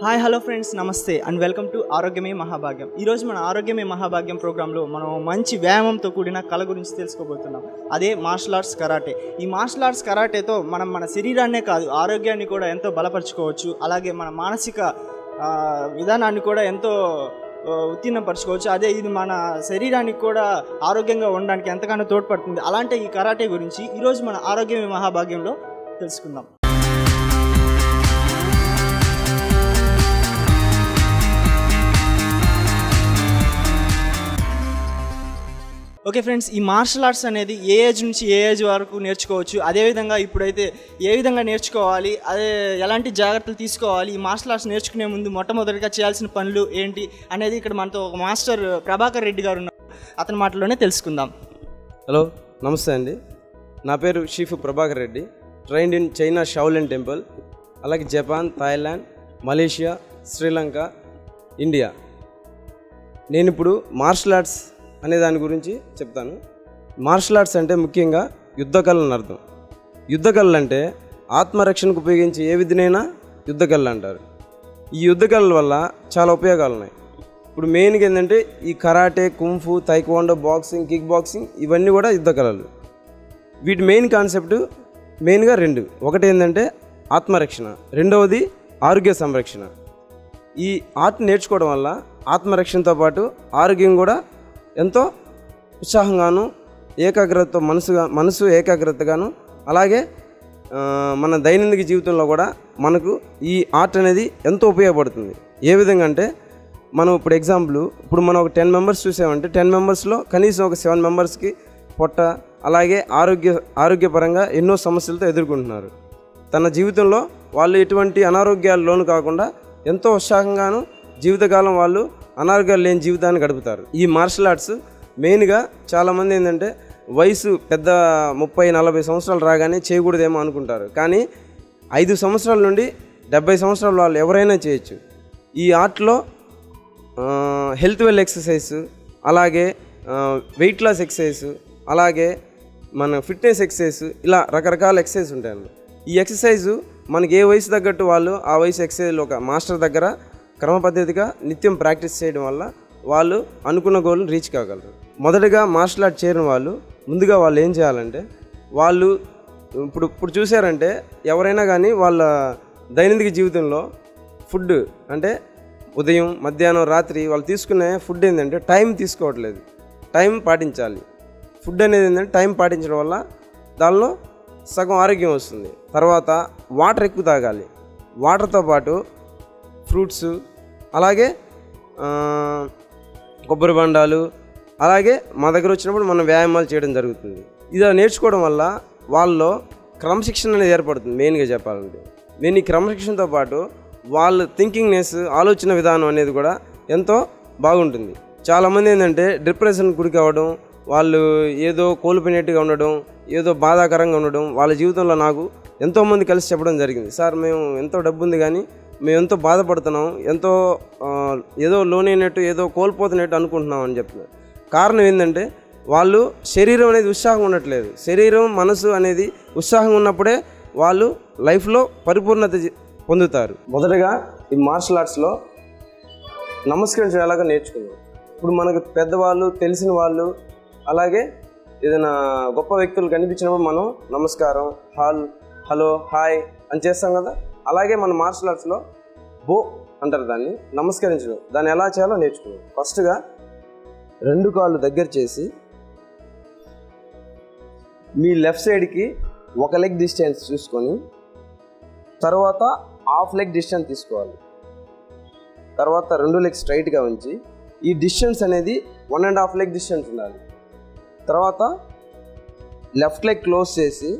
Hi hello friends, నమస్తే and welcome to ఆరోగ్యమే మహాభాగ్యం. ఈరోజు మన ఆరోగ్యమే మహాభాగ్యం ప్రోగ్రాంలో మనం మంచి వ్యాయామంతో కూడిన కళ గురించి తెలుసుకోబోతున్నాం. అదే మార్షల్ ఆర్ట్స్ కరాటే. ఈ మార్షల్ ఆర్ట్స్ కరాటేతో మనం మన శరీరాన్నే కాదు, ఆరోగ్యాన్ని కూడా ఎంతో బలపరచుకోవచ్చు. అలాగే మన మానసిక విధానాన్ని కూడా ఎంతో ఉత్తీర్ణపరచుకోవచ్చు. అదే ఇది మన శరీరానికి కూడా ఆరోగ్యంగా ఉండడానికి ఎంతగానో తోడ్పడుతుంది. అలాంటి ఈ కరాటే గురించి ఈరోజు మన ఆరోగ్యమే మహాభాగ్యంలో తెలుసుకుందాం. ఓకే ఫ్రెండ్స్, ఈ మార్షల్ ఆర్ట్స్ అనేది ఏ ఏజ్ నుంచి ఏ ఏజ్ వరకు నేర్చుకోవచ్చు, అదేవిధంగా ఇప్పుడైతే ఏ విధంగా నేర్చుకోవాలి, అదే ఎలాంటి జాగ్రత్తలు తీసుకోవాలి, ఈ మార్షల్ ఆర్ట్స్ నేర్చుకునే ముందు మొట్టమొదటిగా చేయాల్సిన పనులు ఏంటి అనేది ఇక్కడ మనతో ఒక మాస్టర్ ప్రభాకర్ రెడ్డి గారు ఉన్నారు. అతని మాటలోనే తెలుసుకుందాం. హలో, నమస్తే అండి. నా పేరు షీఫ్ Prabhakar Reddy. Trained in China Shaolin temple, అలాగే Japan, Thailand, Malaysia, Sri Lanka, India. నేను ఇప్పుడు మార్షల్ ఆర్ట్స్ అనే దాని గురించి చెప్తాను. మార్షల్ ఆర్ట్స్ అంటే ముఖ్యంగా యుద్ధ కళలు అర్థం. యుద్ధ కళలు అంటే ఆత్మరక్షణకు ఉపయోగించే ఏ విధినైనా యుద్ధ కళలు అంటారు. ఈ యుద్ధ కళల వల్ల చాలా ఉపయోగాలు ఉన్నాయి. ఇప్పుడు మెయిన్గా ఏంటంటే ఈ karate, kung fu, taekwondo, boxing, kick boxing ఇవన్నీ కూడా యుద్ధ కళలు. వీటి మెయిన్ కాన్సెప్ట్ మెయిన్గా రెండు. ఒకటి ఏంటంటే ఆత్మరక్షణ, రెండవది ఆరోగ్య సంరక్షణ. ఈ ఆర్ట్ నేర్చుకోవడం వల్ల ఆత్మరక్షణతో పాటు ఆరోగ్యం కూడా ఎంతో ఉత్సాహంగాను, ఏకాగ్రతతో మనసు ఏకాగ్రతగాను, అలాగే మన దైనందిక జీవితంలో కూడా మనకు ఈ ఆర్ట్ అనేది ఎంతో ఉపయోగపడుతుంది. ఏ విధంగా అంటే మనం ఇప్పుడు ఎగ్జాంపుల్, ఇప్పుడు మనం ఒక 10 మెంబర్స్ చూసామంటే 10 మెంబర్స్లో కనీసం ఒక 7 మెంబర్స్కి పొట్ట, అలాగే ఆరోగ్యపరంగా ఎన్నో సమస్యలతో ఎదుర్కొంటున్నారు. తన జీవితంలో వాళ్ళు ఎటువంటి అనారోగ్యాలు లోను కాకుండా ఎంతో ఉత్సాహంగాను జీవితకాలం వాళ్ళు అనారోగ్యాలు లేని జీవితాన్ని గడుపుతారు. ఈ మార్షల్ ఆర్ట్స్ మెయిన్గా చాలామంది ఏంటంటే వయసు పెద్ద 30-40 సంవత్సరాలు రాగానే చేయకూడదేమో అనుకుంటారు. కానీ 5 సంవత్సరాల నుండి 70 సంవత్సరాల వాళ్ళు ఎవరైనా చేయొచ్చు. ఈ ఆర్ట్లో హెల్త్ వెల్ ఎక్సర్సైజ్, అలాగే వెయిట్ లాస్ ఎక్సర్సైజ్, అలాగే మన ఫిట్నెస్ ఎక్సర్సైజ్, ఇలా రకరకాల ఎక్సర్సైజ్ ఉంటాయండి. ఈ ఎక్సర్సైజు మనకి ఏ వయసు తగ్గట్టు వాళ్ళు ఆ వయసు ఎక్సర్సైజ్లు ఒక మాస్టర్ దగ్గర క్రమ పద్ధతిగా నిత్యం ప్రాక్టీస్ చేయడం వల్ల వాళ్ళు అనుకున్న గోల్ని రీచ్ కాగలరు. మొదటగా మార్షల్ ఆర్ట్ చేరిన వాళ్ళు ముందుగా వాళ్ళు ఏం చేయాలంటే, వాళ్ళు ఇప్పుడు చూసారంటే ఎవరైనా కానీ వాళ్ళ దైనందిక జీవితంలో ఫుడ్ అంటే ఉదయం, మధ్యాహ్నం, రాత్రి వాళ్ళు తీసుకునే ఫుడ్ ఏంటంటే టైం తీసుకోవట్లేదు. టైం పాటించాలి. ఫుడ్ అనేది ఏంటంటే టైం పాటించడం వల్ల దానిలో సగం ఆరోగ్యం వస్తుంది. తర్వాత వాటర్ ఎక్కువ తాగాలి. వాటర్తో పాటు ఫ్రూట్స్, అలాగే కొబ్బరి బండాలు, అలాగే మా దగ్గర వచ్చినప్పుడు మనం వ్యాయామాలు చేయడం జరుగుతుంది. ఇది నేర్చుకోవడం వల్ల వాళ్ళలో క్రమశిక్షణ అనేది ఏర్పడుతుంది. మెయిన్గా చెప్పాలంటే ఈ క్రమశిక్షణతో పాటు వాళ్ళ థింకింగ్నెస్, ఆలోచన విధానం అనేది కూడా ఎంతో బాగుంటుంది. చాలామంది ఏంటంటే డిప్రెషన్ గురి కావడం, వాళ్ళు ఏదో కోల్పోయినట్టుగా ఉండడం, ఏదో బాధాకరంగా ఉండడం వాళ్ళ జీవితంలో నాకు ఎంతోమంది కలిసి చెప్పడం జరిగింది. సార్, మేము ఎంతో డబ్బు ఉంది కానీ మేము ఎంతో బాధపడుతున్నాం, ఎంతో ఏదో లోనైనట్టు, ఏదో కోల్పోతున్నట్టు అనుకుంటున్నాం అని చెప్తున్నారు. కారణం ఏంటంటే వాళ్ళు శరీరం అనేది ఉత్సాహంగా ఉండట్లేదు. శరీరం, మనసు అనేది ఉత్సాహంగా ఉన్నప్పుడే వాళ్ళు లైఫ్లో పరిపూర్ణత పొందుతారు. మొదటగా ఈ మార్షల్ ఆర్ట్స్లో నమస్కరించడం ఎలాగో నేర్చుకున్నాం. ఇప్పుడు మనకు పెద్దవాళ్ళు, తెలిసిన వాళ్ళు, అలాగే ఏదైనా గొప్ప వ్యక్తులు కనిపించినప్పుడు మనం నమస్కారం, హలో, హాయ్ అని చేస్తాం కదా. అలాగే మన మార్షల్ ఆర్ట్స్లో బో అంటారు దాన్ని, నమస్కరించడం. దాన్ని ఎలా చేయాలో నేర్చుకున్నాం. ఫస్ట్గా 2 కాళ్ళు దగ్గర చేసి మీ లెఫ్ట్ సైడ్కి 1 లెగ్ డిస్టెన్స్ చూసుకొని, తర్వాత హాఫ్ లెగ్ డిస్టెన్స్ తీసుకోవాలి. తర్వాత 2 లెగ్ స్ట్రైట్గా ఉంచి ఈ డిస్టెన్స్ అనేది 1.5 లెగ్ డిస్టెన్స్ ఉండాలి. తర్వాత లెఫ్ట్ లెగ్ క్లోజ్ చేసి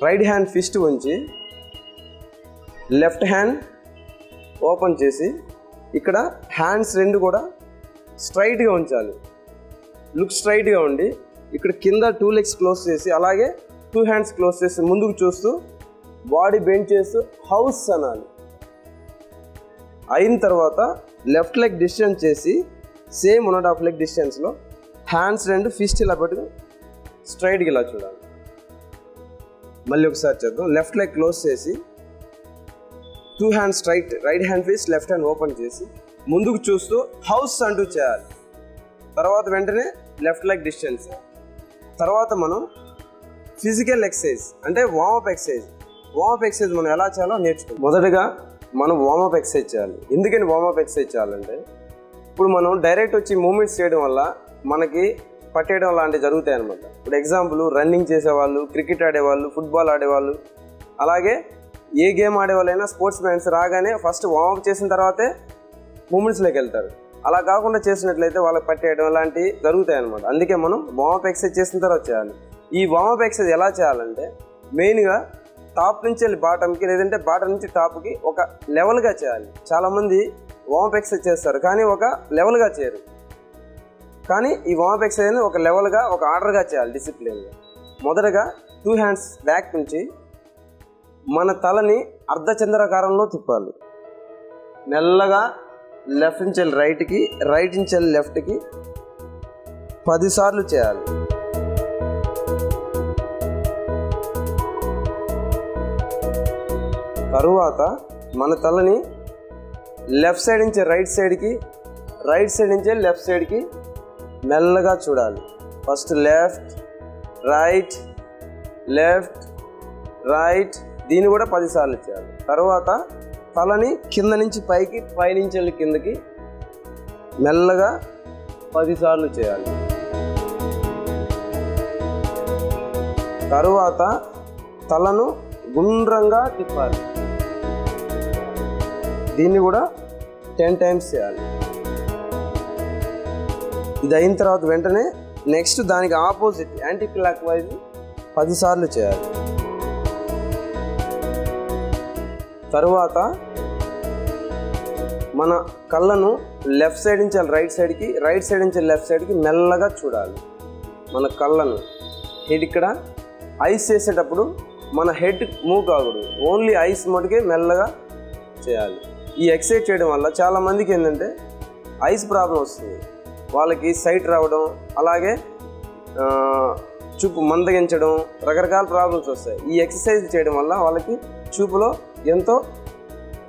రైట్ హ్యాండ్ ఫిస్ట్ ఉంచి లెఫ్ట్ హ్యాండ్ ఓపెన్ చేసి ఇక్కడ హ్యాండ్స్ 2 కూడా స్ట్రైట్గా ఉంచాలి. లుక్ స్ట్రైట్గా ఉండి ఇక్కడ కింద 2 లెగ్స్ క్లోజ్ చేసి, అలాగే 2 హ్యాండ్స్ క్లోజ్ చేసి ముందుకు చూస్తూ బాడీ బెండ్ చేస్తూ హౌస్ అనాలి. అయిన తర్వాత లెఫ్ట్ లెగ్ డిస్టెన్స్ చేసి సేమ్ 1.5 లెగ్ డిస్టెన్స్లో హ్యాండ్స్ 2 ఫిస్ట్ ఇలా పెట్టుకుని స్ట్రైట్గా ఇలా చూడాలి. మళ్ళీ ఒకసారి చేద్దాం. లెఫ్ట్ లెగ్ క్లోజ్ చేసి 2 hands right hand face left hand open చేసి ముందుకు చూస్తూ హౌస్ అంటూ చేయాలి. తర్వాత వెంటనే లెఫ్ట్ లెగ్ డిస్టెన్స్. తర్వాత మనం ఫిజికల్ ఎక్సర్సైజ్ అంటే వార్మప్ ఎక్సర్సైజ్ మనం ఎలా చేయాలో నేర్చుకోవాలి. మొదటగా మనం వార్మప్ ఎక్సర్సైజ్ చేయాలి. ఎందుకని వార్మప్ ఎక్సర్సైజ్ చేయాలంటే ఇప్పుడు మనం డైరెక్ట్ వచ్చి మూమెంట్స్ చేయడం వల్ల మనకి పట్టేయడం లాంటివి జరుగుతాయి అనమాట. ఇప్పుడు ఎగ్జాంపుల్ రన్నింగ్ చేసేవాళ్ళు, క్రికెట్ ఆడేవాళ్ళు, ఫుట్బాల్ ఆడేవాళ్ళు, అలాగే ఏ గేమ్ ఆడేవాళ్ళైనా స్పోర్ట్స్ మ్యాన్స్ రాగానే ఫస్ట్ వార్మప్ చేసిన తర్వాతే మూమెంట్స్లోకి వెళ్తారు. అలా కాకుండా చేసినట్లయితే వాళ్ళకి పట్టేయడం లాంటివి జరుగుతాయి అనమాట. అందుకే మనం వార్మప్ ఎక్సర్సైజ్ చేసిన తర్వాత చేయాలి. ఈ వార్మప్ ఎక్సర్సైజ్ ఎలా చేయాలంటే మెయిన్గా టాప్ నుంచి వెళ్ళి బాటంకి, లేదంటే బాటం నుంచి టాప్కి ఒక లెవెల్గా చేయాలి. చాలామంది వార్మప్ ఎక్సర్సైజ్ చేస్తారు కానీ ఒక లెవెల్గా చేయరు. కానీ ఈ వార్మప్ ఎక్సర్సైజ్ని ఒక లెవెల్గా, ఒక ఆర్డర్గా చేయాలి, డిసిప్లిన్గా. మొదటగా 2 హ్యాండ్స్ బ్యాక్ నుంచి మన తలని అర్ధచంద్రాకారంలో తిప్పాలి. మెల్లగా లెఫ్ట్ నుంచి వెళ్ళి రైట్కి, రైట్ నుంచి వెళ్ళి లెఫ్ట్కి 10 సార్లు చేయాలి. తరువాత మన తలని లెఫ్ట్ సైడ్ నుంచి రైట్ సైడ్కి, రైట్ సైడ్ నుంచి లెఫ్ట్ సైడ్కి మెల్లగా చూడాలి. First left right, left right, దీన్ని కూడా 10 సార్లు చేయాలి. తర్వాత తలని కింద నుంచి పైకి, పై నుంచి వెళ్ళి కిందకి మెల్లగా 10 సార్లు చేయాలి. తరువాత తలను గుండ్రంగా తిప్పాలి. దీన్ని కూడా 10 టైమ్స్ చేయాలి. ఇది అయిన తర్వాత వెంటనే నెక్స్ట్ దానికి ఆపోజిట్ యాంటీ క్లాక్ వైజ్ 10 సార్లు చేయాలి. తరువాత మన కళ్ళను లెఫ్ట్ సైడ్ నుంచి రైట్ సైడ్కి, రైట్ సైడ్ నుంచి లెఫ్ట్ సైడ్కి మెల్లగా చూడాలి. మన కళ్ళను హెడ్ ఇక్కడ ఐస్ చేసేటప్పుడు మన హెడ్ మూవ్ కాకూడదు, ఓన్లీ ఐస్ మటుకే మెల్లగా చేయాలి. ఈ ఎక్సర్సైజ్ చేయడం వల్ల చాలామందికి ఏంటంటే ఐస్ ప్రాబ్లం వస్తుంది. వాళ్ళకి సైట్ రావడం, అలాగే చూపు మందగించడం, రకరకాల ప్రాబ్లమ్స్ వస్తాయి. ఈ ఎక్సర్సైజ్ చేయడం వల్ల వాళ్ళకి చూపులో ఎంతో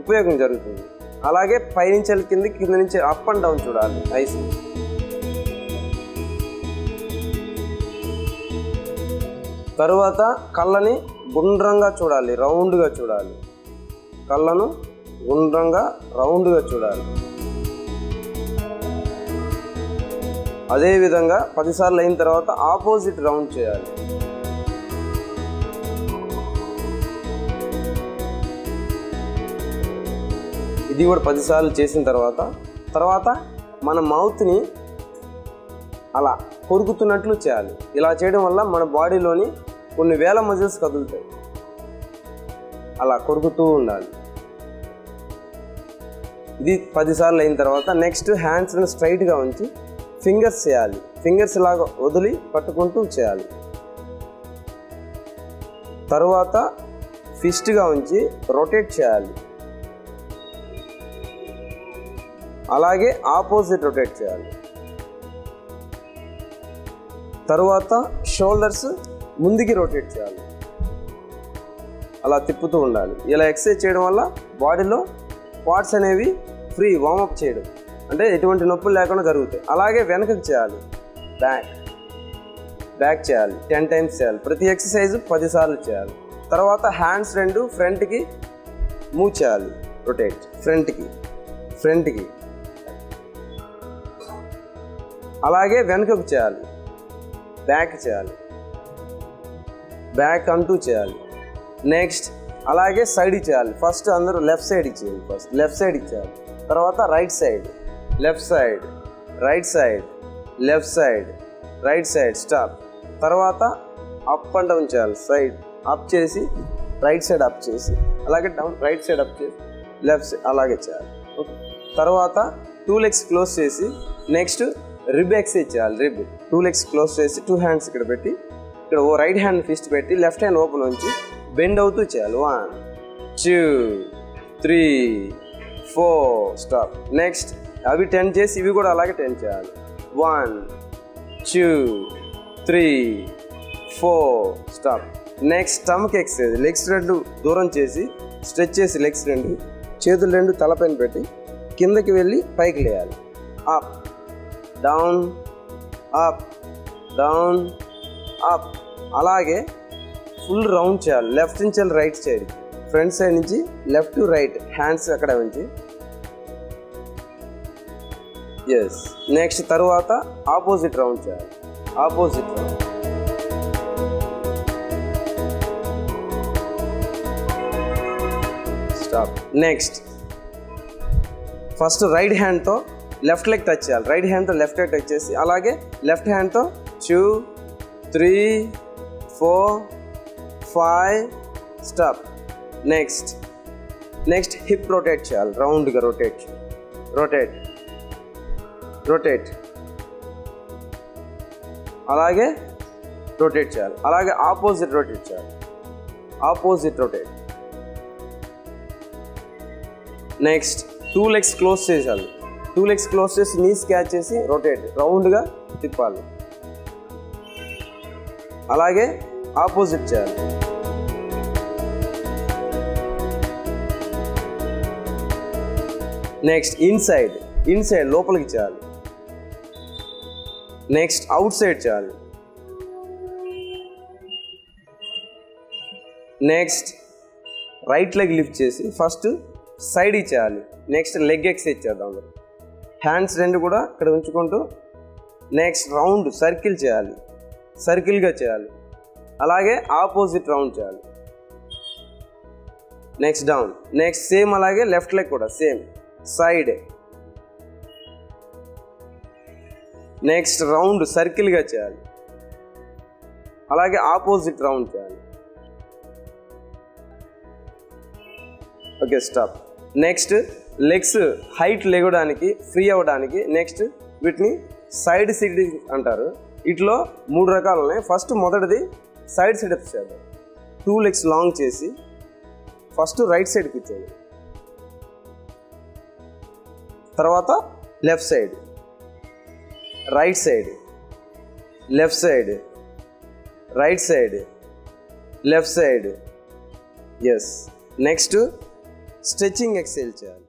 ఉపయోగం జరుగుతుంది. అలాగే పైనుంచి కింద నుంచి అప్ అండ్ డౌన్ చూడాలి ఐస్. తరువాత కళ్ళని గుండ్రంగా చూడాలి, రౌండ్గా చూడాలి. కళ్ళను గుండ్రంగా రౌండ్గా చూడాలి. అదేవిధంగా 10 సార్లు అయిన తర్వాత ఆపోజిట్ రౌండ్ చేయాలి. ఇది కూడా 10 సార్లు చేసిన తర్వాత మన మౌత్ని అలా కొరుకుతున్నట్లు చేయాలి. ఇలా చేయడం వల్ల మన బాడీలోని కొన్ని వేల మజిల్స్ కదులుతాయి. అలా కొరుకుతూ ఉండాలి. ఇది 10 సార్లు అయిన తర్వాత నెక్స్ట్ హ్యాండ్స్ని స్ట్రైట్గా ఉంచి ఫింగర్స్ చేయాలి. ఫింగర్స్ లాగా వదిలి పట్టుకుంటూ చేయాలి. తరువాత ఫిస్ట్గా ఉంచి రొటేట్ చేయాలి. అలాగే ఆపోజిట్ రొటేట్ చేయాలి. తరువాత షోల్డర్స్ ముందుకి రొటేట్ చేయాలి. అలా తిప్పుతూ ఉండాలి. ఇలా ఎక్సర్సైజ్ చేయడం వల్ల బాడీలో పార్ట్స్ అనేవి ఫ్రీ వార్మప్ చేయడం అంటే ఎటువంటి నొప్పులు లేకుండా జరుగుతాయి. అలాగే వెనకకి చేయాలి, బ్యాక్ చేయాలి, 10 టైమ్స్ చేయాలి. ప్రతి ఎక్సర్సైజ్ 10 సార్లు చేయాలి. తర్వాత హ్యాండ్స్ 2 ఫ్రంట్కి మూవ్ చేయాలి, రొటేట్ ఫ్రంట్కి అలాగే వెనుకకు చేయాలి, బ్యాక్ అంటూ చేయాలి. నెక్స్ట్ అలాగే సైడ్కి చేయాలి. ఫస్ట్ అందరూ లెఫ్ట్ సైడ్కి చేయాలి. ఫస్ట్ లెఫ్ట్ సైడ్కి చేయాలి. తర్వాత right side, left side, right side, left side, right side, stop. తర్వాత అప్ అండ్ డౌన్ చేయాలి. సైడ్ అప్ చేసి రైట్ సైడ్ అప్ చేసి, అలాగే డౌన్ రైట్ సైడ్ అప్ చేసి లెఫ్ట్ సైడ్ అలాగే చేయాలి. ఓకే. తర్వాత 2 లెగ్స్ క్లోజ్ చేసి నెక్స్ట్ రిబ్ ఎక్సర్సైజ్ చేయాలి. రిబ్ 2 లెగ్స్ క్లోజ్ చేసి 2 హ్యాండ్స్ ఇక్కడ పెట్టి, ఇక్కడ రైట్ హ్యాండ్ ఫిస్ట్ పెట్టి లెఫ్ట్ హ్యాండ్ ఓపెన్ ఉంచి బెండ్ అవుతూ చేయాలి. 1 2 3 4 స్టాప్. నెక్స్ట్ అవి 10 చేసి ఇవి కూడా అలాగే 10 చేయాలి. 1 2 3 4 stop. Next stomach exercise. Legs 2 దూరం చేసి స్ట్రెచ్ చేసి లెగ్స్ 2 చేతులు రెండు తలపైన పెట్టి కిందకి వెళ్ళి పైకి లేయాలి. Up down up down up. అలాగే ఫుల్ రౌండ్ చేయాలి. లెఫ్ట్ నుంచి రైట్ సైడ్, ఫ్రంట్ సైడ్ నుంచి లెఫ్ట్ టు రైట్, హ్యాండ్స్ అక్కడ ఉంచి. ఎస్. నెక్స్ట్ తర్వాత ఆపోజిట్ రౌండ్ చేయాలి. Opposite round. Stop. Next first right హ్యాండ్తో లెఫ్ట్ లెగ్ టచ్ చేయాలి. రైట్ హ్యాండ్తో లెఫ్ట్ లెగ్ టచ్ చేసి అలాగే లెఫ్ట్ హ్యాండ్తో 2 3 4 5 స్టాప్. నెక్స్ట్ హిప్ రొటేట్ చేయాలి. రౌండ్గా రొటేట్ అలాగే రొటేట్ చేయాలి. అలాగే ఆపోజిట్ రొటేట్ చేయాలి. Opposite rotate. Next 2 legs close చేయాలి. 2 legs క్లోజ్ చేసి నీస్ క్యాచ్ చేసి రొటేట్, రౌండ్గా తిప్పాలి. అలాగే ఆపోజిట్ చేయాలి. నెక్స్ట్ ఇన్సైడ్ లోపలికి చేయాలి. నెక్స్ట్ అవుట్ సైడ్ చేయాలి. నెక్స్ట్ రైట్ లెగ్ లిఫ్ట్ చేసి ఫస్ట్ సైడ్ చేయాలి. నెక్స్ట్ లెగ్ ఎక్సైజ్ చేద్దాం. హ్యాండ్స్ రెండు కూడా ఇక్కడ ఉంచుకుంటూ నెక్స్ట్ రౌండ్ సర్కిల్ చేయాలి. సర్కిల్గా చేయాలి. అలాగే ఆపోజిట్ రౌండ్ చేయాలి. Next down. నెక్స్ట్ సేమ్ అలాగే లెఫ్ట్ లెగ్ కూడా సేమ్ సైడ్. నెక్స్ట్ రౌండ్ సర్కిల్గా చేయాలి. అలాగే ఆపోజిట్ రౌండ్ చేయాలి. Okay stop. Next legs height లేవడానికి ఫ్రీ అవ్వడానికి నెక్స్ట్ వీటిని సైడ్ సిట్టింగ్ అంటారు. వీటిలో 3 రకాలు ఉన్నాయి. ఫస్ట్ మొదటిది సైడ్ సిటప్స్ చేద్దాం. 2 legs లాంగ్ చేసి ఫస్ట్ రైట్ సైడ్ కూర్చోండి. తర్వాత left side, right side, left side, right side, left side. Yes. Next stretching exercise చేయాలి.